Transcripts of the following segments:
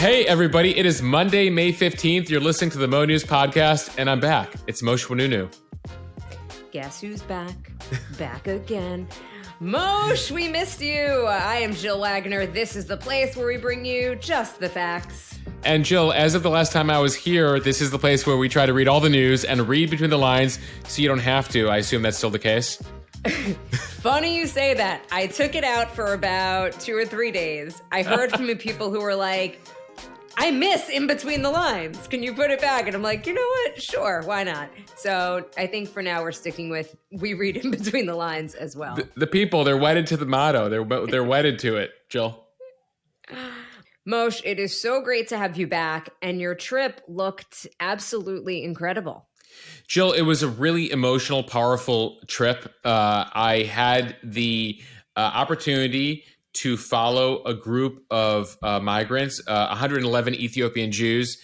Hey, everybody. It is Monday, May 15th. You're listening to the Mo News Podcast, and I'm back. It's Moshe Wanunu. Guess who's back? Back again. Moshe, we missed you. I am Jill Wagner. This is the place where we bring you just the facts. And Jill, as of the last time I was here, this is the place where we try to read all the news and read between the lines so you don't have to. I assume that's still the case? Funny you say that. I took it out for about 2 or 3 days. I heard from people who were like, I miss in between the lines. Can you put it back? And I'm like, you know what? Sure, why not? So I think for now we're sticking with we read in between the lines as well. The people, they're wedded to the motto. They're wedded to it, Jill. Moshe, it is so great to have you back, and your trip looked absolutely incredible. Jill, it was a really emotional, powerful trip. I had the opportunity to follow a group of migrants, 111 Ethiopian Jews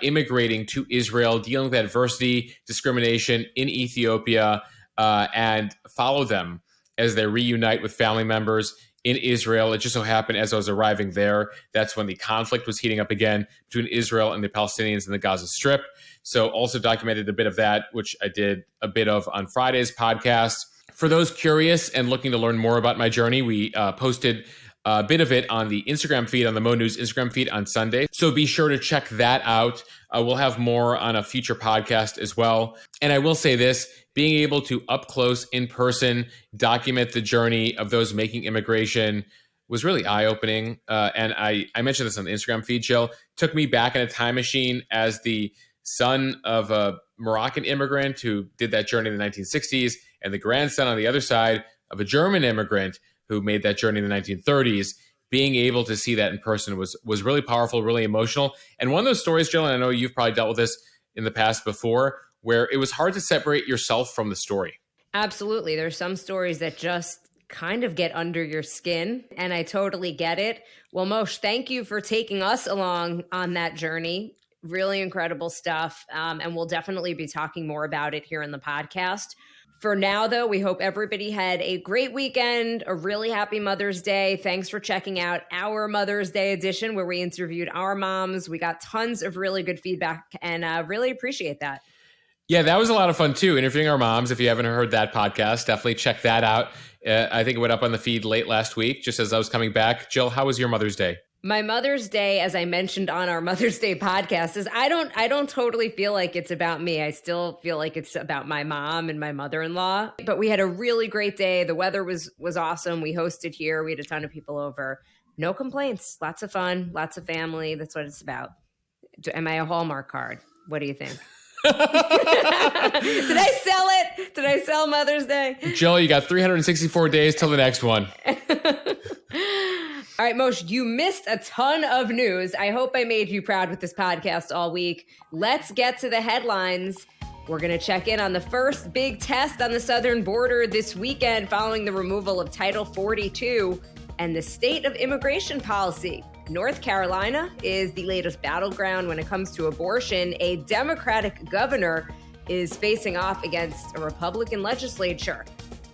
immigrating to Israel, dealing with adversity, discrimination in Ethiopia, and follow them as they reunite with family members in Israel. It just so happened as I was arriving there, that's when the conflict was heating up again between Israel and the Palestinians in the Gaza Strip. So also documented a bit of that, which I did a bit of on Friday's podcast. For those curious and looking to learn more about my journey, we posted a bit of it on the Instagram feed, on the Mo News Instagram feed on Sunday. So be sure to check that out. We'll have more on a future podcast as well. And I will say this, being able to up close, in person, document the journey of those making immigration was really eye-opening. And I mentioned this on the Instagram feed, Jill. Took me back in a time machine as the son of a Moroccan immigrant who did that journey in the 1960s, and the grandson on the other side of a German immigrant who made that journey in the 1930s. Being able to see that in person was really powerful, really emotional. And one of those stories, Jill, and I know you've probably dealt with this in the past before, where it was hard to separate yourself from the story. Absolutely. There's some stories that just kind of get under your skin, and I totally get it. Well, Moshe, thank you for taking us along on that journey. Really incredible stuff. And we'll definitely be talking more about it here in the podcast. For now, though, we hope everybody had a great weekend, a really happy Mother's Day. Thanks for checking out our Mother's Day edition where we interviewed our moms. We got tons of really good feedback and really appreciate that. Yeah, that was a lot of fun, too, interviewing our moms. If you haven't heard that podcast, definitely check that out. I think it went up on the feed late last week, just as I was coming back. Jill, how was your Mother's Day? My Mother's Day, as I mentioned on our Mother's Day podcast, is I don't totally feel like it's about me. I still feel like it's about my mom and my mother-in-law. But we had a really great day. The weather was awesome. We hosted here. We had a ton of people over. No complaints. Lots of fun. Lots of family. That's what it's about. Am I a Hallmark card? What do you think? Did I sell it? Did I sell Mother's Day? Jill, you got 364 days till the next one. All right, Moshe, you missed a ton of news. I hope I made you proud with this podcast all week. Let's get to the headlines. We're going to check in on the first big test on the southern border this weekend following the removal of Title 42 and the state of immigration policy. North Carolina is the latest battleground when it comes to abortion. A Democratic governor is facing off against a Republican legislature.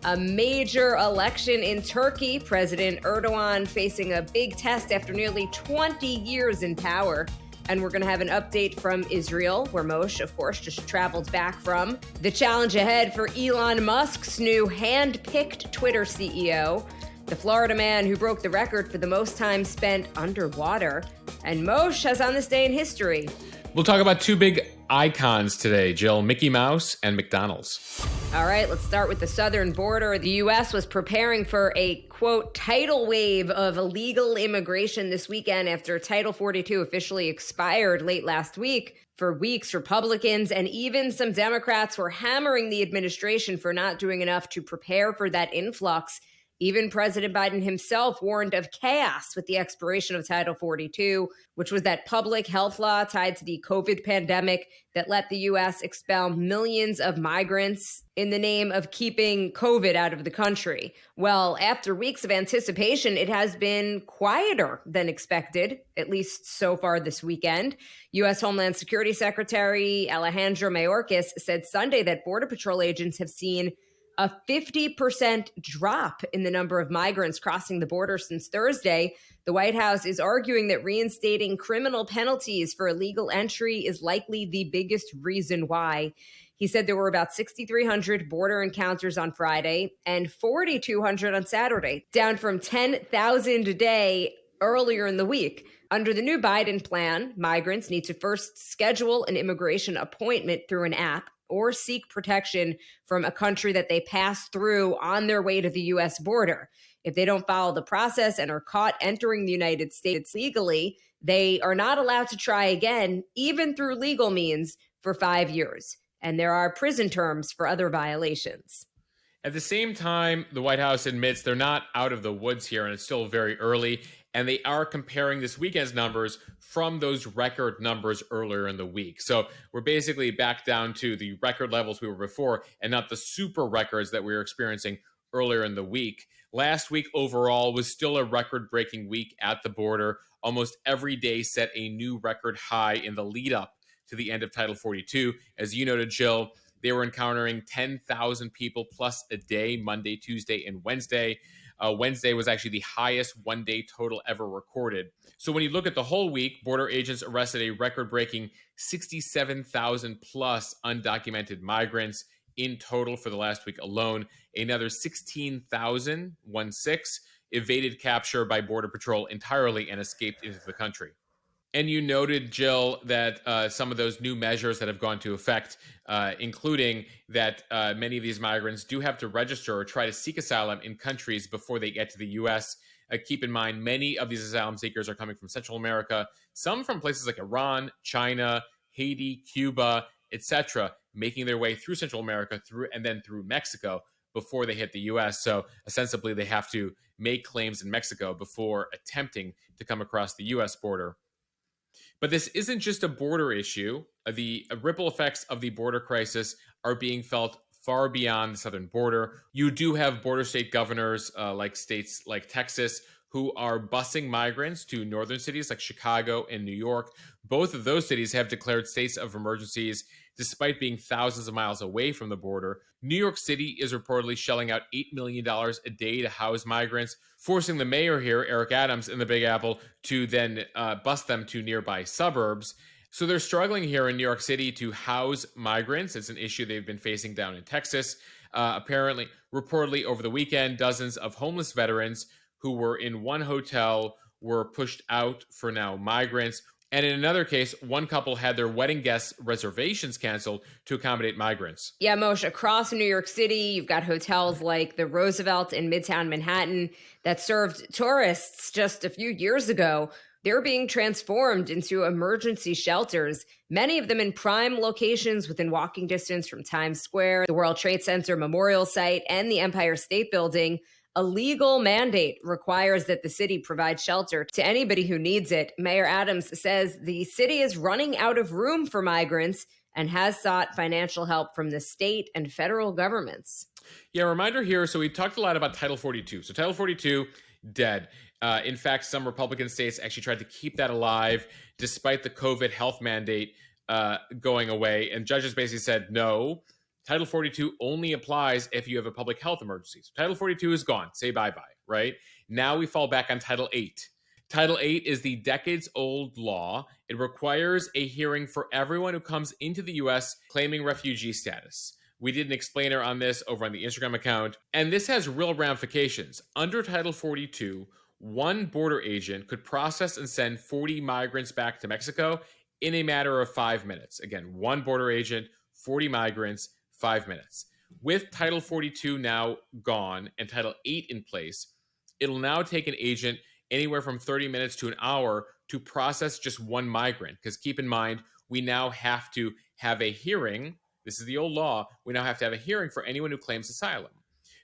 A major election in Turkey, President Erdogan facing a big test after nearly 20 years in power. And we're going to have an update from Israel, where Moshe, of course, just traveled back from. The challenge ahead for Elon Musk's new hand-picked Twitter CEO, the Florida man who broke the record for the most time spent underwater. And Moshe has on this day in history. We'll talk about two big icons today, Jill, Mickey Mouse and McDonald's. All right, let's start with the southern border. The U.S. was preparing for a, quote, tidal wave of illegal immigration this weekend after Title 42 officially expired late last week. For weeks, Republicans and even some Democrats were hammering the administration for not doing enough to prepare for that influx. Even President Biden himself warned of chaos with the expiration of Title 42, which was that public health law tied to the COVID pandemic that let the U.S. expel millions of migrants in the name of keeping COVID out of the country. Well, after weeks of anticipation, it has been quieter than expected, at least so far this weekend. U.S. Homeland Security Secretary Alejandro Mayorkas said Sunday that Border Patrol agents have seen a 50% drop in the number of migrants crossing the border since Thursday. The White House is arguing that reinstating criminal penalties for illegal entry is likely the biggest reason why. He said there were about 6,300 border encounters on Friday and 4,200 on Saturday, down from 10,000 a day earlier in the week. Under the new Biden plan, migrants need to first schedule an immigration appointment through an app or seek protection from a country that they pass through on their way to the U.S. border. If they don't follow the process and are caught entering the United States legally, they are not allowed to try again, even through legal means, for 5 years. And there are prison terms for other violations. At the same time, the White House admits they're not out of the woods here, and it's still very early. And they are comparing this weekend's numbers from those record numbers earlier in the week. So we're basically back down to the record levels we were before and not the super records that we were experiencing earlier in the week. Last week overall was still a record-breaking week at the border. Almost every day set a new record high in the lead up to the end of Title 42. As you noted, Jill, they were encountering 10,000 people plus a day, Monday, Tuesday, and Wednesday. Wednesday was actually the highest one-day total ever recorded. So when you look at the whole week, border agents arrested a record-breaking 67,000 plus undocumented migrants in total for the last week alone. Another 16,000, 16, evaded capture by Border Patrol entirely and escaped into the country. And you noted, Jill, that some of those new measures that have gone into effect, including that many of these migrants do have to register or try to seek asylum in countries before they get to the U.S. Keep in mind, many of these asylum seekers are coming from Central America, some from places like Iran, China, Haiti, Cuba, etc., making their way through Central America and then through Mexico before they hit the U.S. So ostensibly, they have to make claims in Mexico before attempting to come across the U.S. border. But this isn't just a border issue. The ripple effects of the border crisis are being felt far beyond the southern border. You do have border state governors like states like Texas who are busing migrants to northern cities like Chicago and New York. Both of those cities have declared states of emergencies despite being thousands of miles away from the border. New York City is reportedly shelling out $8 million a day to house migrants, forcing the mayor here, Eric Adams, in the Big Apple, to then bus them to nearby suburbs. So they're struggling here in New York City to house migrants. It's an issue they've been facing down in Texas. Reportedly over the weekend, dozens of homeless veterans who were in one hotel were pushed out for now migrants. And in another case, one couple had their wedding guest reservations canceled to accommodate migrants. Yeah, Moshe, across New York City, you've got hotels like the Roosevelt in Midtown Manhattan that served tourists just a few years ago. They're being transformed into emergency shelters, many of them in prime locations within walking distance from Times Square, the World Trade Center Memorial Site, and the Empire State Building. A legal mandate requires that the city provide shelter to anybody who needs it. Mayor Adams says the city is running out of room for migrants and has sought financial help from the state and federal governments. Yeah, reminder here. So we talked a lot about Title 42. So Title 42, dead. In fact, some Republican states actually tried to keep that alive despite the COVID health mandate going away. And judges basically said, no, Title 42 only applies if you have a public health emergency. So Title 42 is gone. Say bye-bye, right? Now we fall back on Title 8. Title 8 is the decades-old law. It requires a hearing for everyone who comes into the U.S. claiming refugee status. We did an explainer on this over on the Instagram account, and this has real ramifications. Under Title 42, one border agent could process and send 40 migrants back to Mexico in a matter of 5 minutes. Again, one border agent, 40 migrants, 5 minutes. With Title 42 now gone and Title 8 in place, it'll now take an agent anywhere from 30 minutes to an hour to process just one migrant. Because keep in mind, we now have to have a hearing. This is the old law. We now have to have a hearing for anyone who claims asylum.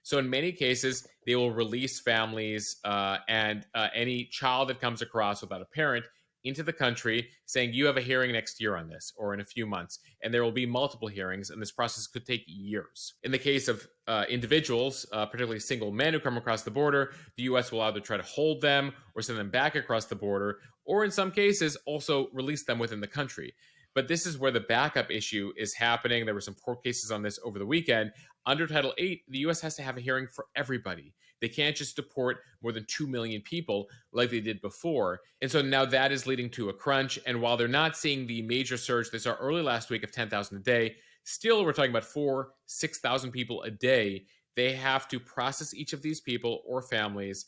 So in many cases, they will release families and any child that comes across without a parent into the country saying you have a hearing next year on this or in a few months. And there will be multiple hearings, and this process could take years. In the case of individuals, particularly single men who come across the border, the U.S. will either try to hold them or send them back across the border, or in some cases also release them within the country. But this is where the backup issue is happening. There were some court cases on this over the weekend. Under Title 8, the U.S. has to have a hearing for everybody. They can't just deport more than 2 million people like they did before. And so now that is leading to a crunch. And while they're not seeing the major surge they saw early last week of 10,000 a day, still we're talking about 6,000 people a day. They have to process each of these people or families,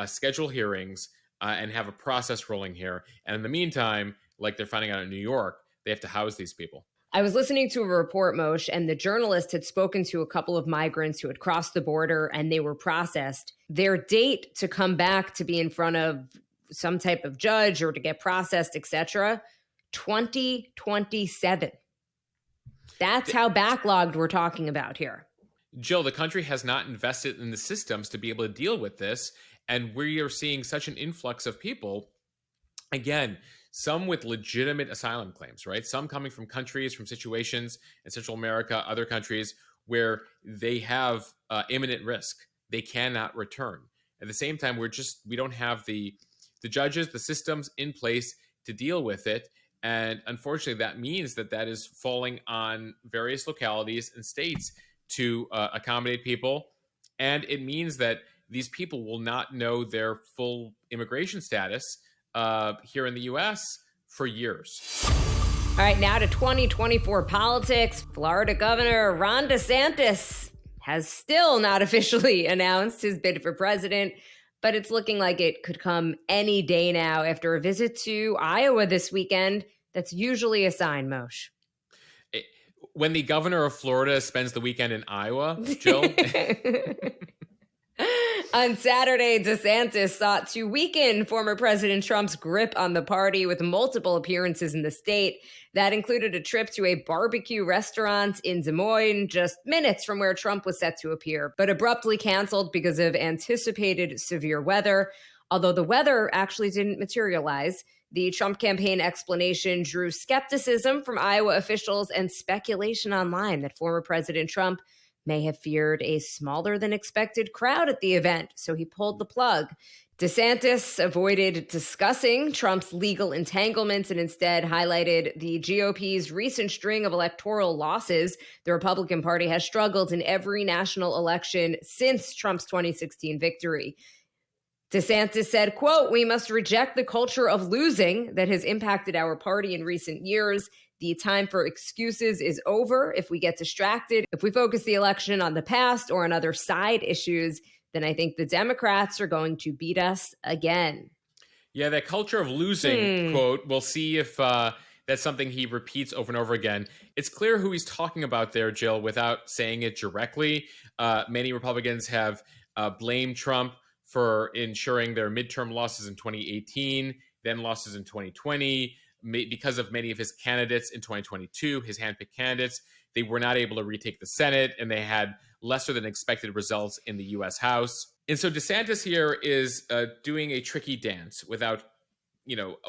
schedule hearings, and have a process rolling here. And in the meantime, like they're finding out in New York, they have to house these people. I was listening to a report, Moshe, and the journalist had spoken to a couple of migrants who had crossed the border and they were processed. Their date to come back to be in front of some type of judge or to get processed, etc., 2027. That's how backlogged we're talking about here. Jill, the country has not invested in the systems to be able to deal with this. And we are seeing such an influx of people, again, some with legitimate asylum claims, right? Some coming from countries, from situations in Central America, other countries where they have imminent risk. They cannot return. At the same time, we don't have the judges, the systems in place to deal with it. And unfortunately, that means that is falling on various localities and states to accommodate people. And it means that these people will not know their full immigration status here in the U.S. for years. All right, now to 2024 politics. Florida Governor Ron DeSantis has still not officially announced his bid for president, but it's looking like it could come any day now after a visit to Iowa this weekend. That's usually a sign, Moshe. When the governor of Florida spends the weekend in Iowa, Jill. On Saturday, DeSantis sought to weaken former President Trump's grip on the party with multiple appearances in the state. That included a trip to a barbecue restaurant in Des Moines, just minutes from where Trump was set to appear, but abruptly canceled because of anticipated severe weather. Although the weather actually didn't materialize, the Trump campaign explanation drew skepticism from Iowa officials and speculation online that former President Trump may have feared a smaller than expected crowd at the event, so he pulled the plug. DeSantis avoided discussing Trump's legal entanglements and instead highlighted the GOP's recent string of electoral losses. The Republican Party has struggled in every national election since Trump's 2016 victory. DeSantis said, quote, "We must reject the culture of losing that has impacted our party in recent years. The time for excuses is over. If we get distracted, if we focus the election on the past or on other side issues, then I think the Democrats are going to beat us again." Yeah, that culture of losing, quote, we'll see if that's something he repeats over and over again. It's clear who he's talking about there, Jill, without saying it directly. Many Republicans have blamed Trump for ensuring their midterm losses in 2018, then losses in 2020, because of many of his candidates in 2022, his handpicked candidates. They were not able to retake the Senate, and they had lesser than expected results in the U.S. House. And so DeSantis here is doing a tricky dance without,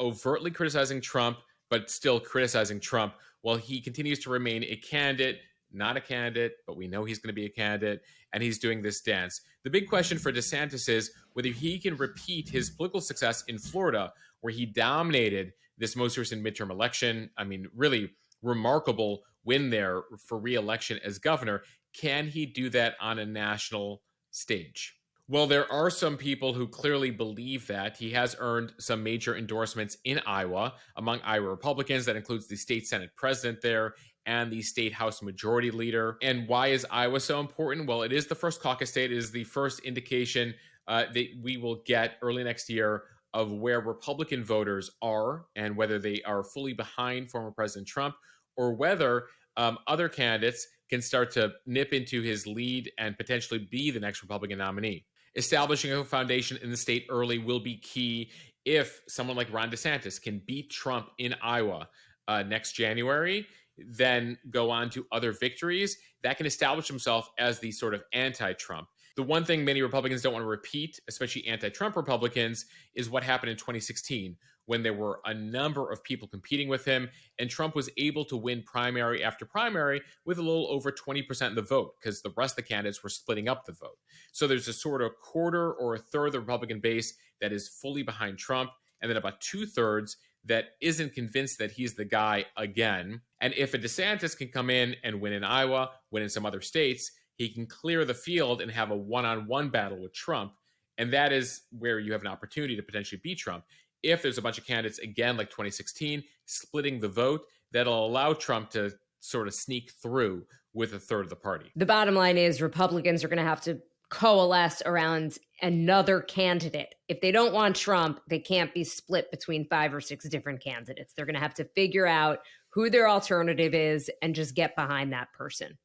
overtly criticizing Trump, but still criticizing Trump while he continues to remain a candidate, not a candidate, but we know he's going to be a candidate, and he's doing this dance. The big question for DeSantis is whether he can repeat his political success in Florida, where he dominated this most recent midterm election. I mean, really remarkable win there for re-election as governor. Can he do that on a national stage? Well, there are some people who clearly believe that. He has earned some major endorsements in Iowa among Iowa Republicans. That includes the state Senate president there and the state House Majority Leader. And why is Iowa so important? Well, it is the first caucus state. It is the first indication that we will get early next year of where Republican voters are and whether they are fully behind former President Trump or whether other candidates can start to nip into his lead and potentially be the next Republican nominee. Establishing a foundation in the state early will be key. If someone like Ron DeSantis can beat Trump in Iowa next January, then go on to other victories, that can establish himself as the sort of anti-Trump. The one thing many Republicans don't want to repeat, especially anti-Trump Republicans, is what happened in 2016 when there were a number of people competing with him, and Trump was able to win primary after primary with a little over 20% of the vote because the rest of the candidates were splitting up the vote. So there's a sort of quarter or a third of the Republican base that is fully behind Trump. and then about 2/3 that isn't convinced that he's the guy again. And if a DeSantis can come in and win in Iowa, win in some other states, he can clear the field and have a one-on-one battle with Trump. And that is where you have an opportunity to potentially beat Trump. If there's a bunch of candidates, again, like 2016, splitting the vote, that'll allow Trump to sort of sneak through with a third of the party. The bottom line is Republicans are going to have to coalesce around another candidate. If they don't want Trump, they can't be split between 5 or 6 different candidates. They're going to have to figure out who their alternative is and just get behind that person.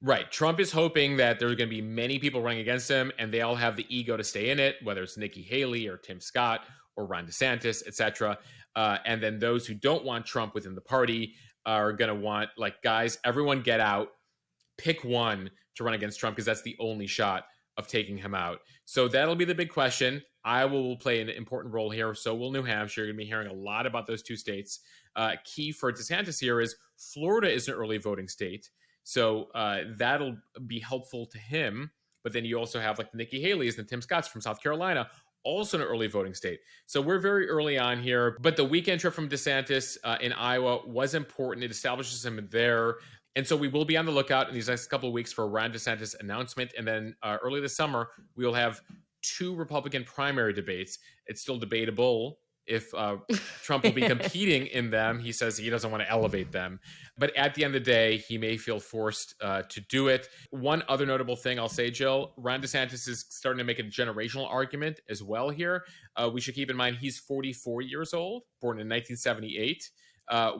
Right. Trump is hoping that there are going to be many people running against him, and they all have the ego to stay in it, whether it's Nikki Haley or Tim Scott or Ron DeSantis, etc. And then those who don't want Trump within the party are going to want, like, guys, everyone get out, pick one to run against Trump, because that's the only shot of taking him out. So that'll be the big question. Iowa will play an important role here. So will New Hampshire. You're going to be hearing a lot about those 2 states. Key for DeSantis here is Florida is an early voting state. So that'll be helpful to him. But then you also have like the Nikki Haley's and Tim Scott's from South Carolina, also an early voting state. So we're very early on here. But the weekend trip from DeSantis in Iowa was important. It establishes him there. And so we will be on the lookout in these next couple of weeks for a Ron DeSantis announcement. And then early this summer, we will have 2 Republican primary debates. It's still debatable if Trump will be competing in them. He says he doesn't want to elevate them. But at the end of the day, he may feel forced to do it. One other notable thing I'll say, Jill, Ron DeSantis is starting to make a generational argument as well here. We should keep in mind he's 44 years old, born in 1978,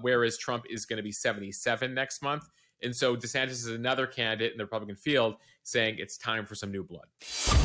whereas Trump is going to be 77 next month. And so DeSantis is another candidate in the Republican field saying it's time for some new blood.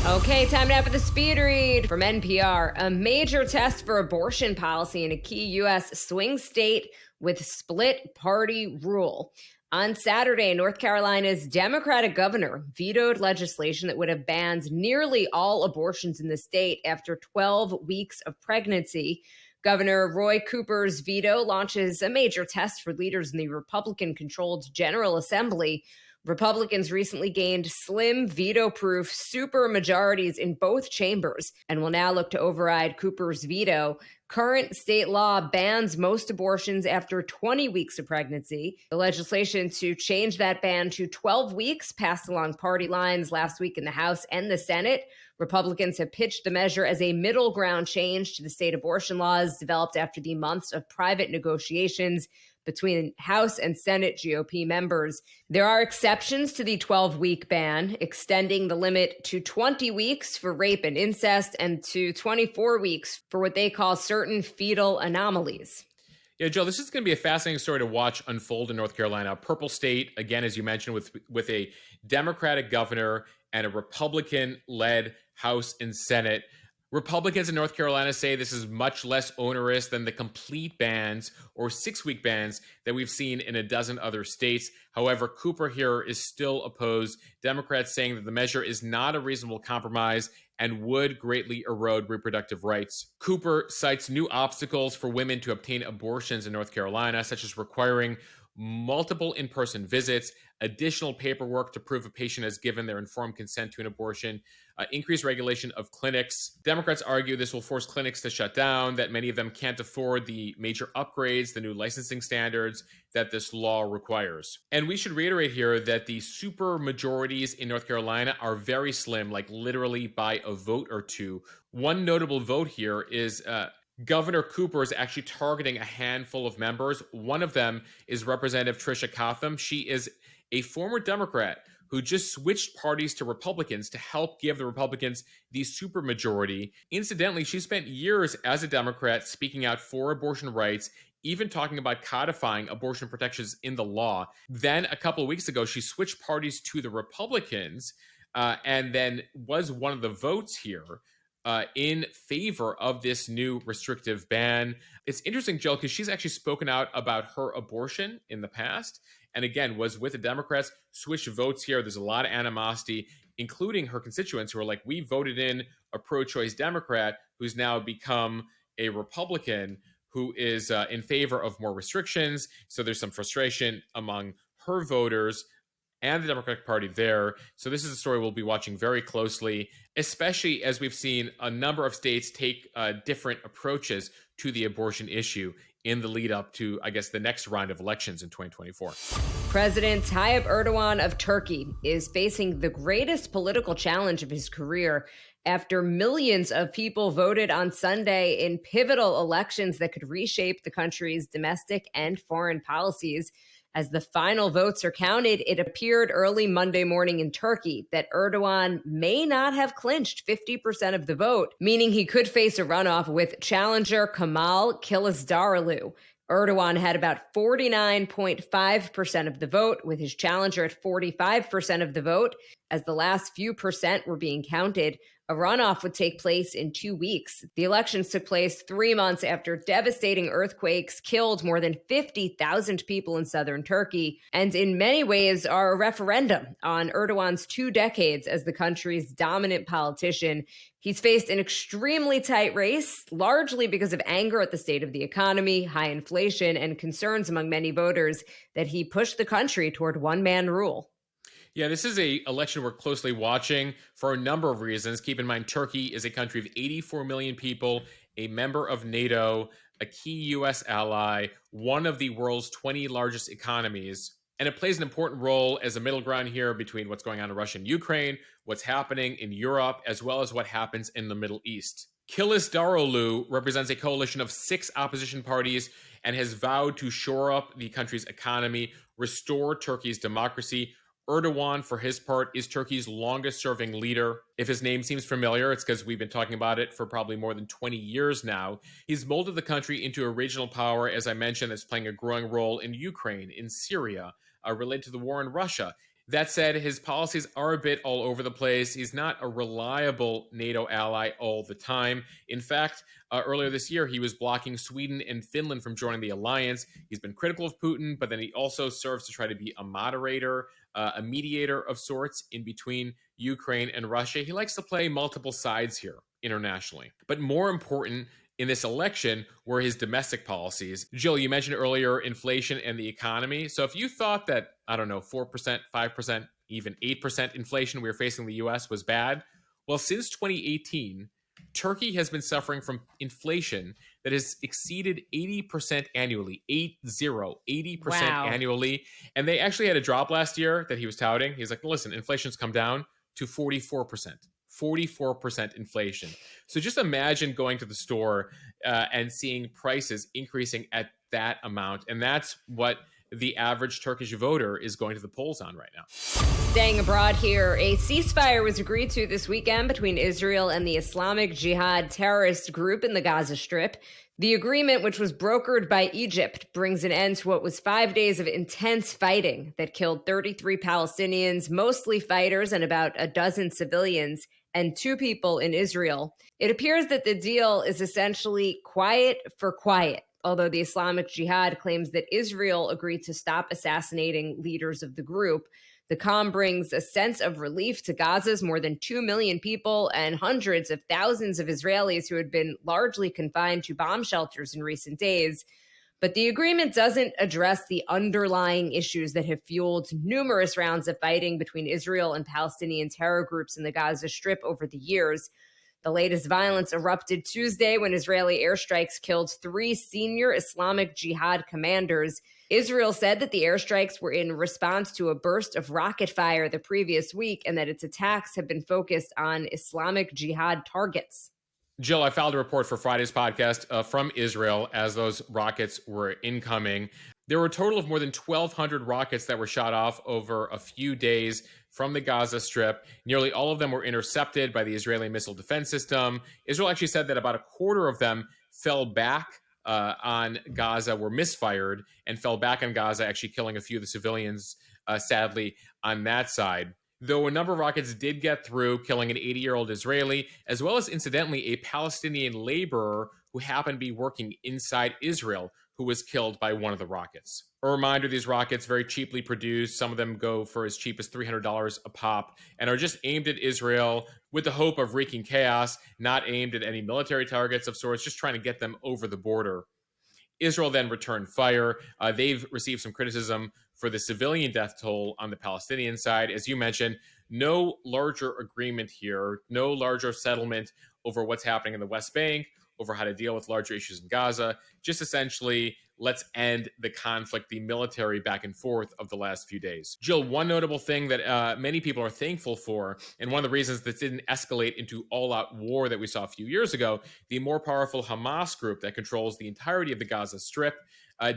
Okay, time now for the speed read from NPR. A major test for abortion policy in a key U.S. swing state with split party rule. On Saturday, North Carolina's Democratic governor vetoed legislation that would have banned nearly all abortions in the state after 12 weeks of pregnancy. Governor Roy Cooper's veto launches a major test for leaders in the Republican-controlled General Assembly. Republicans recently gained slim veto-proof supermajorities in both chambers and will now look to override Cooper's veto. Current state law bans most abortions after 20 weeks of pregnancy. The legislation to change that ban to 12 weeks passed along party lines last week in the House and the Senate. Republicans have pitched the measure as a middle ground change to the state abortion laws developed after the months of private negotiations between House and Senate GOP members. There are exceptions to the 12-week ban, extending the limit to 20 weeks for rape and incest and to 24 weeks for what they call certain fetal anomalies. Yeah, Joe, this is going to be a fascinating story to watch unfold in North Carolina. Purple state, again, as you mentioned, with a Democratic governor and a Republican-led House and Senate. Republicans in North Carolina say this is much less onerous than the complete bans or 6-week bans that we've seen in a dozen other states. However, Cooper here is still opposed. Democrats saying that the measure is not a reasonable compromise and would greatly erode reproductive rights. Cooper cites new obstacles for women to obtain abortions in North Carolina, such as requiring multiple in-person visits, additional paperwork to prove a patient has given their informed consent to an abortion, increased regulation of clinics. Democrats argue this will force clinics to shut down, that many of them can't afford the major upgrades, the new licensing standards that this law requires. And we should reiterate here that the super majorities in North Carolina are very slim, like literally by a vote or two. One notable vote here is Governor Cooper is actually targeting a handful of members. One of them is Representative Tricia Cotham. She is a former Democrat who just switched parties to Republicans to help give the Republicans the supermajority. Incidentally, she spent years as a Democrat speaking out for abortion rights, even talking about codifying abortion protections in the law. Then a couple of weeks ago, she switched parties to the Republicans and then was one of the votes here in favor of this new restrictive ban. It's interesting, Jill, because she's actually spoken out about her abortion in the past, and again, was with the Democrats, switched votes here. There's a lot of animosity, including her constituents who are like, we voted in a pro-choice Democrat who's now become a Republican who is in favor of more restrictions. So there's some frustration among her voters. and the Democratic Party there. So this is a story we'll be watching very closely, especially as we've seen a number of states take different approaches to the abortion issue in the lead up to, I guess, the next round of elections in 2024. President Tayyip Erdogan of Turkey is facing the greatest political challenge of his career after millions of people voted on Sunday in pivotal elections that could reshape the country's domestic and foreign policies. As the final votes are counted, it appeared early Monday morning in Turkey that Erdogan may not have clinched 50% of the vote, meaning he could face a runoff with challenger Kemal Kılıçdaroğlu. Erdogan had about 49.5% of the vote, with his challenger at 45% of the vote. As the last few percent were being counted, a runoff would take place in 2 weeks. The elections took place 3 months after devastating earthquakes killed more than 50,000 people in southern Turkey, and in many ways are a referendum on Erdogan's 2 decades as the country's dominant politician. He's faced an extremely tight race, largely because of anger at the state of the economy, high inflation, and concerns among many voters that he pushed the country toward one-man rule. Yeah, this is an election we're closely watching for a number of reasons. Keep in mind, Turkey is a country of 84 million people, a member of NATO, a key U.S. ally, one of the world's 20 largest economies. And it plays an important role as a middle ground here between what's going on in Russia and Ukraine, what's happening in Europe, as well as what happens in the Middle East. Kılıçdaroğlu represents a coalition of 6 opposition parties and has vowed to shore up the country's economy, restore Turkey's democracy. Erdogan, for his part, is Turkey's longest-serving leader. If his name seems familiar, it's because we've been talking about it for probably more than 20 years now. He's molded the country into a regional power, as I mentioned, that's playing a growing role in Ukraine, in Syria, related to the war in Russia. That said, his policies are a bit all over the place. He's not a reliable NATO ally all the time. In fact, earlier this year, he was blocking Sweden and Finland from joining the alliance. He's been critical of Putin, but then he also serves to try to be a moderator, a mediator of sorts in between Ukraine and Russia. He likes to play multiple sides here internationally. But more important in this election were his domestic policies. Jill, you mentioned earlier inflation and the economy. So if you thought that, 4%, 5%, even 8% inflation we were facing in the US was bad, well, since 2018, Turkey has been suffering from inflation that has exceeded 80% annually, 80% annually. And they actually had a drop last year that he was touting. He's like, listen, inflation's come down to 44%. 44% inflation. So just imagine going to the store and seeing prices increasing at that amount. And that's what the average Turkish voter is going to the polls on right now. Staying abroad here, a ceasefire was agreed to this weekend between Israel and the Islamic Jihad terrorist group in the Gaza Strip. The agreement, which was brokered by Egypt, brings an end to what was 5 days of intense fighting that killed 33 Palestinians, mostly fighters, and about a dozen civilians, and 2 people in Israel. It appears that the deal is essentially quiet for quiet, although the Islamic Jihad claims that Israel agreed to stop assassinating leaders of the group. The calm brings a sense of relief to Gaza's more than 2 million people and hundreds of thousands of Israelis who had been largely confined to bomb shelters in recent days. But the agreement doesn't address the underlying issues that have fueled numerous rounds of fighting between Israel and Palestinian terror groups in the Gaza Strip over the years. The latest violence erupted Tuesday when Israeli airstrikes killed 3 senior Islamic Jihad commanders. Israel said that the airstrikes were in response to a burst of rocket fire the previous week and that its attacks have been focused on Islamic Jihad targets. Jill, I filed a report for Friday's podcast from Israel as those rockets were incoming. There were a total of more than 1,200 rockets that were shot off over a few days from the Gaza Strip. Nearly all of them were intercepted by the Israeli missile defense system. Israel actually said that about a quarter of them fell back on Gaza, were misfired, and fell back on Gaza, actually killing a few of the civilians, sadly, on that side. Though a number of rockets did get through, killing an 80-year-old Israeli, as well as, incidentally, a Palestinian laborer who happened to be working inside Israel, who was killed by one of the rockets. A reminder, these rockets very cheaply produced. Some of them go for as cheap as $300 a pop and are just aimed at Israel with the hope of wreaking chaos, not aimed at any military targets of sorts, just trying to get them over the border. Israel then returned fire. They've received some criticism for the civilian death toll on the Palestinian side. As you mentioned, no larger agreement here, no larger settlement over what's happening in the West Bank, over how to deal with larger issues in Gaza. Just essentially, let's end the conflict, the military back and forth of the last few days. Jill, one notable thing that many people are thankful for, and one of the reasons this didn't escalate into all-out war that we saw a few years ago, the more powerful Hamas group that controls the entirety of the Gaza Strip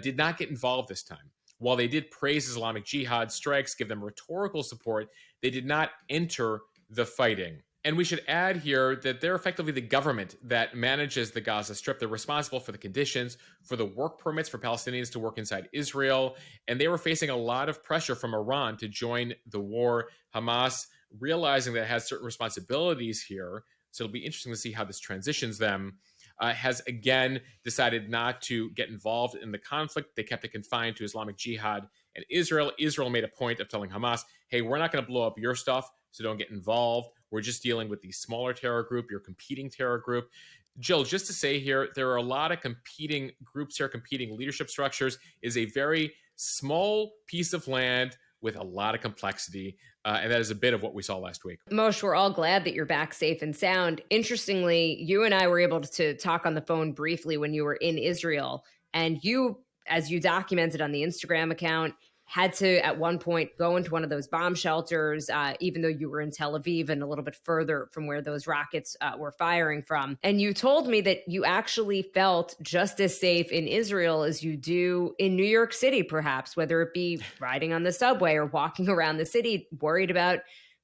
did not get involved this time. While they did praise Islamic Jihad strikes, give them rhetorical support, they did not enter the fighting. And we should add here that they're effectively the government that manages the Gaza Strip. They're responsible for the conditions, for the work permits for Palestinians to work inside Israel. And they were facing a lot of pressure from Iran to join the war. Hamas, realizing that it has certain responsibilities here, so it'll be interesting to see how this transitions them, has again decided not to get involved in the conflict. They kept it confined to Islamic Jihad and Israel. Israel made a point of telling Hamas, hey, we're not going to blow up your stuff, so don't get involved. We're just dealing with the smaller terror group, your competing terror group. Jill, just to say here, there are a lot of competing groups here, competing leadership structures. Is a very small piece of land with a lot of complexity. And that is a bit of what we saw last week. Moshe, we're all glad that you're back safe and sound. Interestingly, you and I were able to talk on the phone briefly when you were in Israel. And you, as you documented on the Instagram account, had to, at one point, go into one of those bomb shelters, even though you were in Tel Aviv and a little bit further from where those rockets were firing from. And you told me that you actually felt just as safe in Israel as you do in New York City, perhaps, whether it be riding on the subway or walking around the city, worried about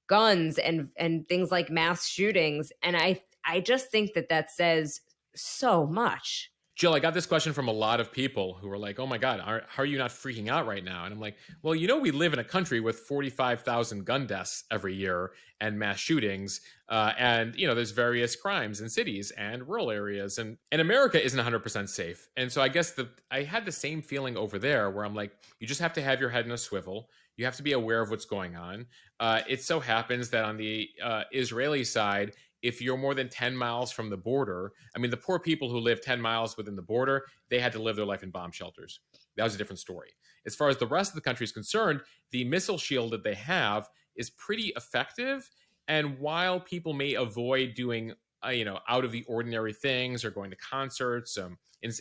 guns and things like mass shootings. And I just think that says so much. Jill, I got this question from a lot of people who were like, oh my God, how are you not freaking out right now? And I'm like, well, we live in a country with 45,000 gun deaths every year and mass shootings. And there's various crimes in cities and rural areas. And America isn't 100% safe. And so I guess I had the same feeling over there where I'm like, you just have to have your head in a swivel. You have to be aware of what's going on. It so happens that on the Israeli side, if you're more than 10 miles from the border, I mean, the poor people who live 10 miles within the border, they had to live their life in bomb shelters. That was a different story. As far as the rest of the country is concerned, the missile shield that they have is pretty effective. And while people may avoid doing, out of the ordinary things or going to concerts,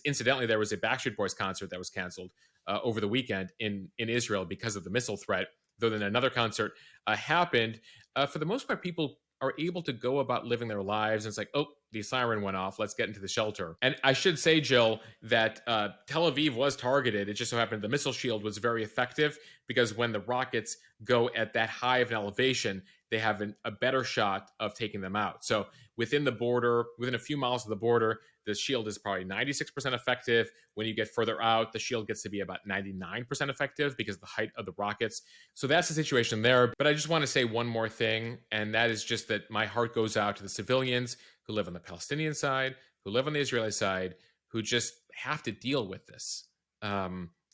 incidentally, there was a Backstreet Boys concert that was canceled over the weekend in Israel because of the missile threat, though then another concert happened. For the most part, people are able to go about living their lives. And it's like, oh, the siren went off. Let's get into the shelter. And I should say, Jill, that Tel Aviv was targeted. It just so happened the missile shield was very effective because when the rockets go at that high of an elevation, they have a better shot of taking them out. So within the border, within a few miles of the border, the shield is probably 96% effective. When you get further out, the shield gets to be about 99% effective because of the height of the rockets. So that's the situation there. But I just want to say one more thing, and that is just that my heart goes out to the civilians who live on the Palestinian side, who live on the Israeli side, who just have to deal with this.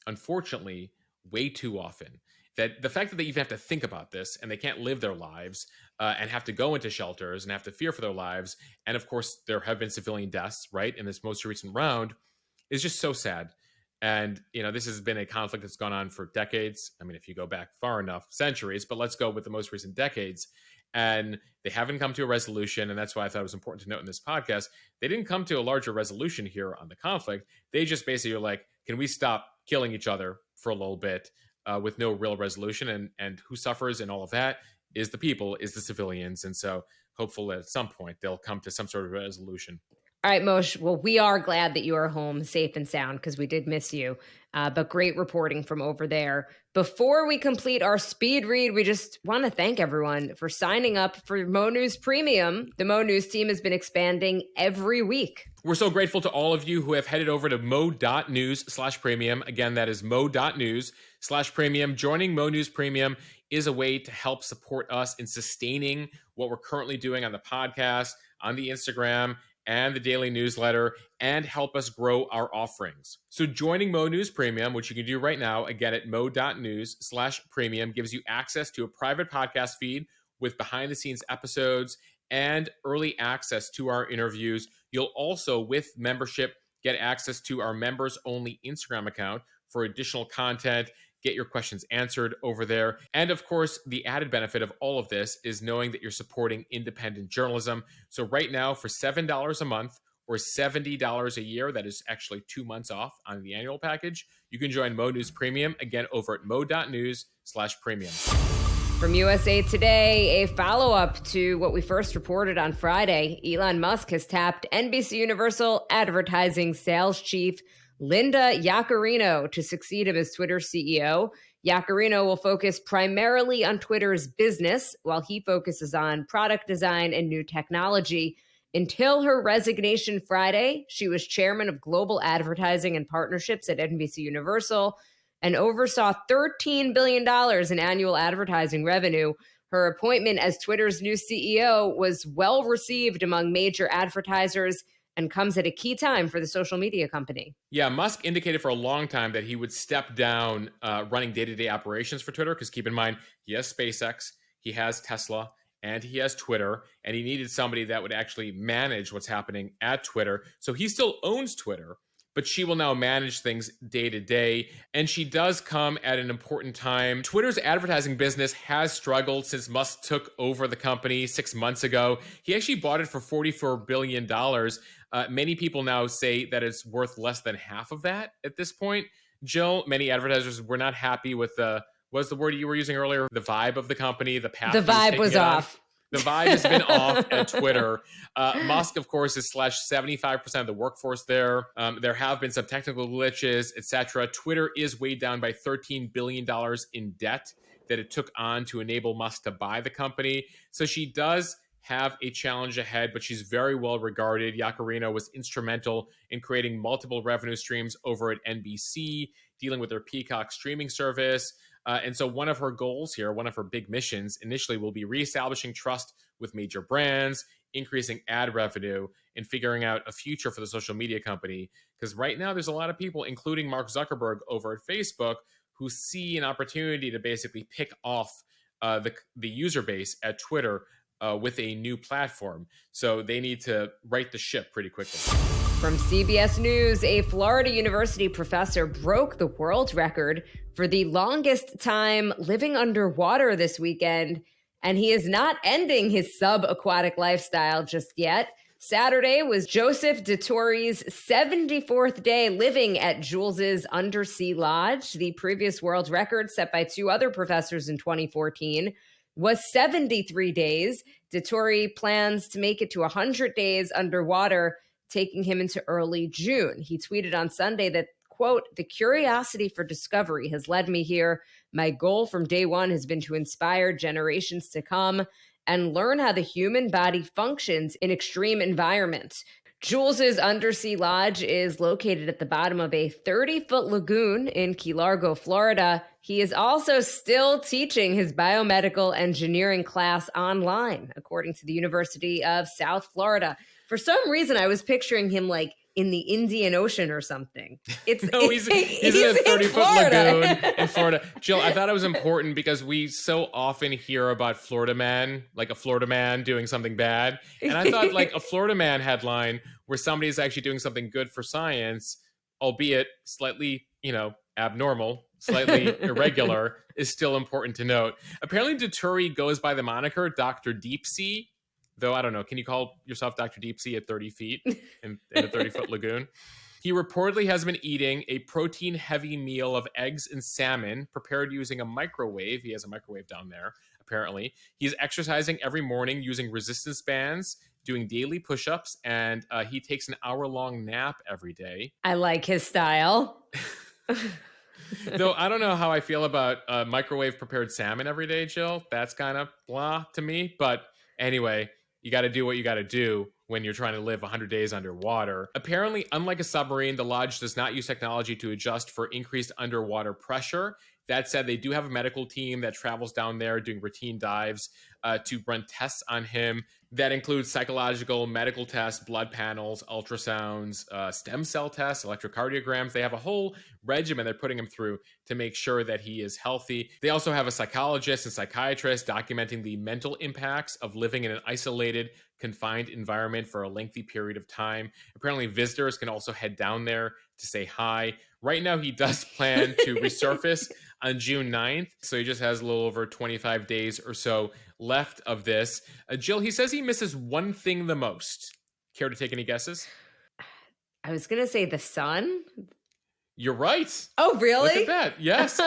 Unfortunately, way too often. That the fact that they even have to think about this and they can't live their lives and have to go into shelters and have to fear for their lives. And of course, there have been civilian deaths, right, in this most recent round is just so sad. And, this has been a conflict that's gone on for decades. I mean, if you go back far enough, centuries, but let's go with the most recent decades. And they haven't come to a resolution. And that's why I thought it was important to note in this podcast. They didn't come to a larger resolution here on the conflict. They just basically are like, can we stop killing each other for a little bit? With no real resolution, and who suffers and all of that is the people, is the civilians. And so hopefully at some point they'll come to some sort of resolution. All right, Moshe. Well, we are glad that you are home safe and sound because we did miss you. But great reporting from over there. Before we complete our speed read, we just want to thank everyone for signing up for Mo News Premium. The Mo News team has been expanding every week. We're so grateful to all of you who have headed over to mo.news/premium. Again, that is mo.news/premium. Joining Mo News Premium is a way to help support us in sustaining what we're currently doing on the podcast, on the Instagram, and the daily newsletter, and help us grow our offerings. So joining Mo News Premium, which you can do right now, again at mo.news/premium, gives you access to a private podcast feed with behind-the-scenes episodes and early access to our interviews. You'll also, with membership, get access to our members-only Instagram account for additional content, get your questions answered over there. And of course, the added benefit of all of this is knowing that you're supporting independent journalism. So right now, for $7 a month or $70 a year, that is actually 2 months off on the annual package, you can join Mo News Premium, again, over at mo.news/premium. From USA Today, a follow-up to what we first reported on Friday, Elon Musk has tapped NBC Universal advertising sales chief Linda Yaccarino to succeed him as Twitter's CEO. Yaccarino will focus primarily on Twitter's business, while he focuses on product design and new technology. Until her resignation Friday, she was chairman of global advertising and partnerships at NBC Universal and oversaw $13 billion in annual advertising revenue. Her appointment as Twitter's new CEO was well received among major advertisers and comes at a key time for the social media company. Yeah, Musk indicated for a long time that he would step down running day-to-day operations for Twitter, because keep in mind, he has SpaceX, he has Tesla, and he has Twitter, and he needed somebody that would actually manage what's happening at Twitter. So he still owns Twitter, but she will now manage things day to day. And she does come at an important time. Twitter's advertising business has struggled since Musk took over the company 6 months ago. He actually bought it for $44 billion. Many people now say that it's worth less than half of that at this point. Jill, many advertisers were not happy with what's the word you were using earlier? The vibe of the company, the path. The vibe was off. The vibe has been off at Twitter. Musk, of course, has slashed 75% of the workforce there. There have been some technical glitches, etc. Twitter is weighed down by $13 billion in debt that it took on to enable Musk to buy the company. So she does have a challenge ahead, but she's very well regarded. Yaccarino was instrumental in creating multiple revenue streams over at NBC, dealing with their Peacock streaming service. And so one of her goals here, one of her big missions initially, will be reestablishing trust with major brands, increasing ad revenue, and figuring out a future for the social media company. Because right now there's a lot of people, including Mark Zuckerberg over at Facebook, who see an opportunity to basically pick off the user base at Twitter with a new platform. So they need to right the ship pretty quickly. From CBS News, a Florida University professor broke the world record for the longest time living underwater this weekend, and he is not ending his subaquatic lifestyle just yet. Saturday was Joseph DeTore's 74th day living at Jules's Undersea Lodge. The previous world record, set by two other professors in 2014, was 73 days. DeTore plans to make it to 100 days underwater, taking him into early June. He tweeted on Sunday that, quote, "The curiosity for discovery has led me here. My goal from day one has been to inspire generations to come and learn how the human body functions in extreme environments." Jules's Undersea Lodge is located at the bottom of a 30-foot lagoon in Key Largo, Florida. He is also still teaching his biomedical engineering class online, according to the University of South Florida. For some reason, I was picturing him like in the Indian Ocean or something. He's in a 30-foot lagoon in Florida. Jill, I thought it was important because we so often hear about Florida man, like a Florida man doing something bad. And I thought like a Florida man headline where somebody's actually doing something good for science, albeit slightly, abnormal, slightly irregular, is still important to note. Apparently, DeTore goes by the moniker Dr. Deep Sea. Though, I don't know, can you call yourself Dr. Deep Sea at 30 feet in a 30-foot lagoon? He reportedly has been eating a protein-heavy meal of eggs and salmon prepared using a microwave. He has a microwave down there, apparently. He's exercising every morning using resistance bands, doing daily push-ups, and he takes an hour-long nap every day. I like his style. Though I don't know how I feel about microwave-prepared salmon every day, Jill. That's kind of blah to me, but anyway, you got to do what you got to do when you're trying to live 100 days underwater. Apparently, unlike a submarine, the lodge does not use technology to adjust for increased underwater pressure. That said, they do have a medical team that travels down there doing routine dives to run tests on him. That includes psychological, medical tests, blood panels, ultrasounds, stem cell tests, electrocardiograms. They have a whole regimen they're putting him through to make sure that he is healthy. They also have a psychologist and psychiatrist documenting the mental impacts of living in an isolated, confined environment for a lengthy period of time. Apparently, visitors can also head down there to say hi. Right now, he does plan to resurface on June 9th, so he just has a little over 25 days or so left of this. Jill, he says he misses one thing the most. Care to take any guesses? I was going to say the sun. You're right. Oh, really? Look at that. Yes.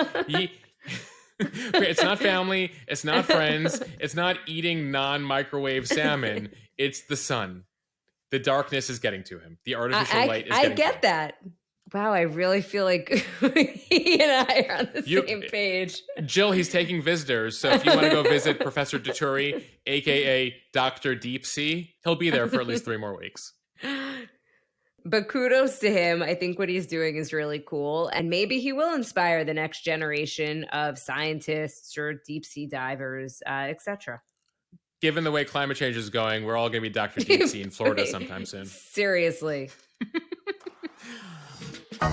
It's not family. It's not friends. It's not eating non-microwave salmon. It's the sun. The darkness is getting to him. The artificial light is getting to him. I get that. Wow, I really feel like he and I are on the same page. Jill, he's taking visitors. So if you want to go visit Professor Deturi, a.k.a. Dr. Deep Sea, he'll be there for at least 3 more weeks. But kudos to him. I think what he's doing is really cool. And maybe he will inspire the next generation of scientists or deep sea divers, etc. Given the way climate change is going, we're all going to be Dr. Deep Sea in Florida sometime soon. Seriously. All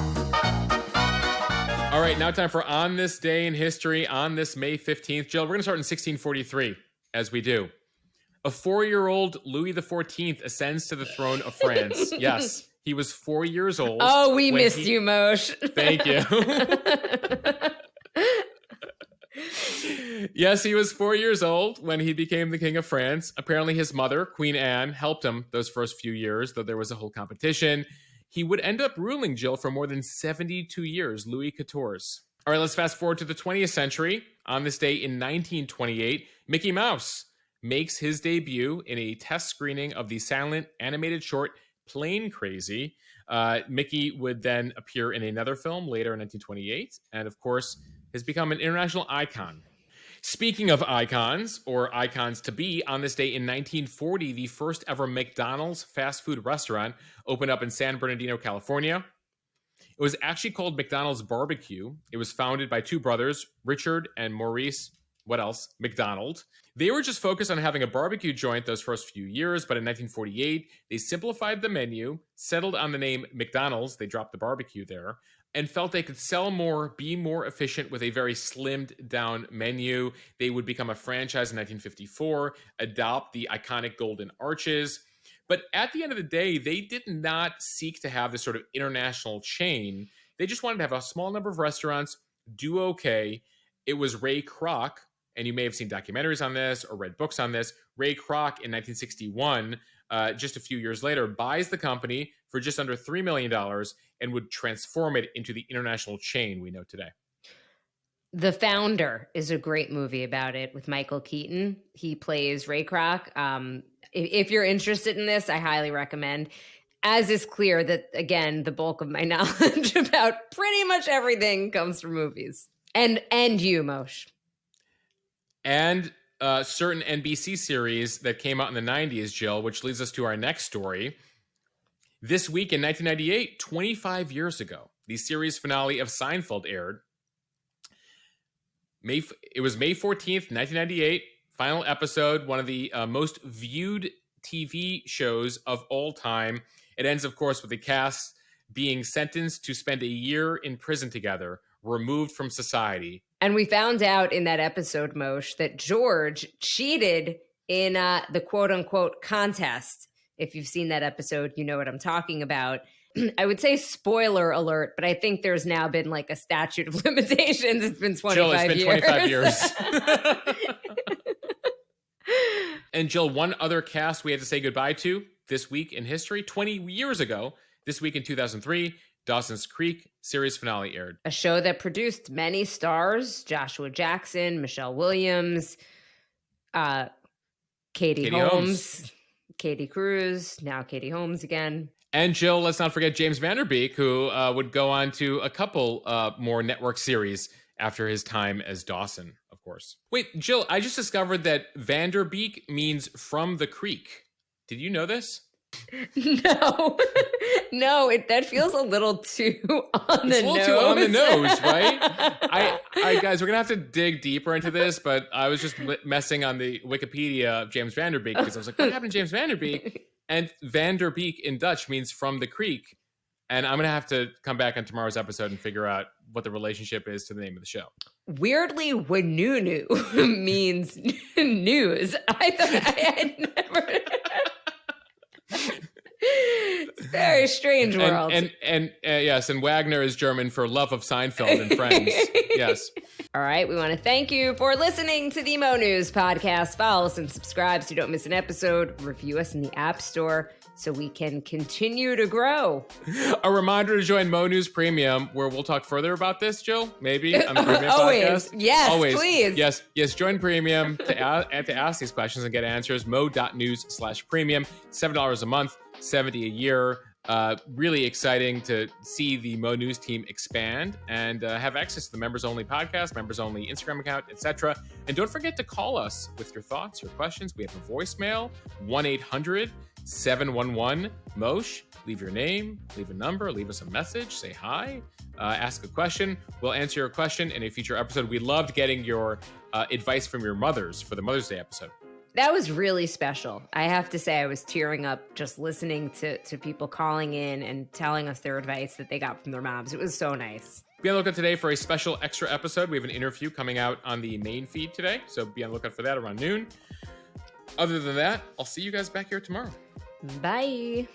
right, now time for On This Day in History, on this May 15th. Jill, we're going to start in 1643, as we do. A 4-year-old Louis XIV ascends to the throne of France. Yes, he was 4 years old. Oh, we missed you, Moshe. Thank you. Yes, he was 4 years old when he became the King of France. Apparently his mother, Queen Anne, helped him those first few years, though there was a whole competition. He would end up ruling, Jill, for more than 72 years, Louis XIV. All right, let's fast forward to the 20th century. On this day in 1928, Mickey Mouse makes his debut in a test screening of the silent animated short Plane Crazy. Mickey would then appear in another film later in 1928, and of course, has become an international icon. Speaking of icons, or icons to be, on this day in 1940, the first ever McDonald's fast food restaurant opened up in San Bernardino, California. It was actually called McDonald's Barbecue. It was founded by 2 brothers, Richard and Maurice, McDonald. They were just focused on having a barbecue joint those first few years, but in 1948, they simplified the menu, settled on the name McDonald's, they dropped the barbecue there, and felt they could sell more, be more efficient with a very slimmed down menu. They would become a franchise in 1954, adopt the iconic golden arches. But at the end of the day, they did not seek to have this sort of international chain. They just wanted to have a small number of restaurants, do okay. It was Ray Kroc, and you may have seen documentaries on this or read books on this. Ray Kroc in 1961, just a few years later, buys the company for just under $3 million and would transform it into the international chain we know today. The Founder is a great movie about it with Michael Keaton. He plays Ray Kroc. If you're interested in this, I highly recommend. As is clear that, again, the bulk of my knowledge about pretty much everything comes from movies. And you, Moshe. And certain NBC series that came out in the 90s, Jill, which leads us to our next story. This week in 1998, 25 years ago, the series finale of Seinfeld aired. It was May 14th, 1998, final episode, one of the most viewed TV shows of all time. It ends, of course, with the cast being sentenced to spend a year in prison together, removed from society. And we found out in that episode, Moshe, that George cheated in the quote-unquote contest. If you've seen that episode, you know what I'm talking about. I would say spoiler alert, but I think there's now been like a statute of limitations. It's been 25 Jill, it's been years. 25 years. And Jill, one other cast we had to say goodbye to this week in history. 20 years ago, this week in 2003, Dawson's Creek series finale aired. A show that produced many stars: Joshua Jackson, Michelle Williams, Katie Holmes, Katie Cruz, now Katie Holmes again. And Jill, let's not forget James Van Der Beek, who would go on to a couple more network series after his time as Dawson, of course. Wait, Jill, I just discovered that Van Der Beek means from the creek. Did you know this? No, that feels a little too on the nose. It's a little too on the nose, right? I guys, we're gonna have to dig deeper into this, but I was just messing on the Wikipedia of James Van Der Beek because I was like, what happened to James Van Der Beek? And Van Der Beek in Dutch means from the creek. And I'm gonna have to come back on tomorrow's episode and figure out what the relationship is to the name of the show. Weirdly, Wanunu means news. I thought I had never. Very strange world. And yes, and Wagner is German for love of Seinfeld and Friends. Yes. All right, we want to thank you for listening to the Mo News podcast. Follow us and subscribe so you don't miss an episode. Review us in the App Store so we can continue to grow. A reminder to join Mo News Premium, where we'll talk further about this, Jill, maybe, on the Premium Always. podcast. Yes, Always. Please. Yes, join Premium to ask these questions and get answers. mo.news/premium, $7 a month, $70 a year. Really exciting to see the Mo News team expand and have access to the members-only podcast, members-only Instagram account, etc. And don't forget to call us with your thoughts, your questions. We have a voicemail, 1-800-711-MOSH. Leave your name, leave a number, leave us a message, say hi, ask a question. We'll answer your question in a future episode. We loved getting your advice from your mothers for the Mother's Day episode. That was really special. I have to say I was tearing up just listening to people calling in and telling us their advice that they got from their moms. It was so nice. Be on the lookout today for a special extra episode. We have an interview coming out on the main feed today, so be on the lookout for that around noon. Other than that, I'll see you guys back here tomorrow. Bye.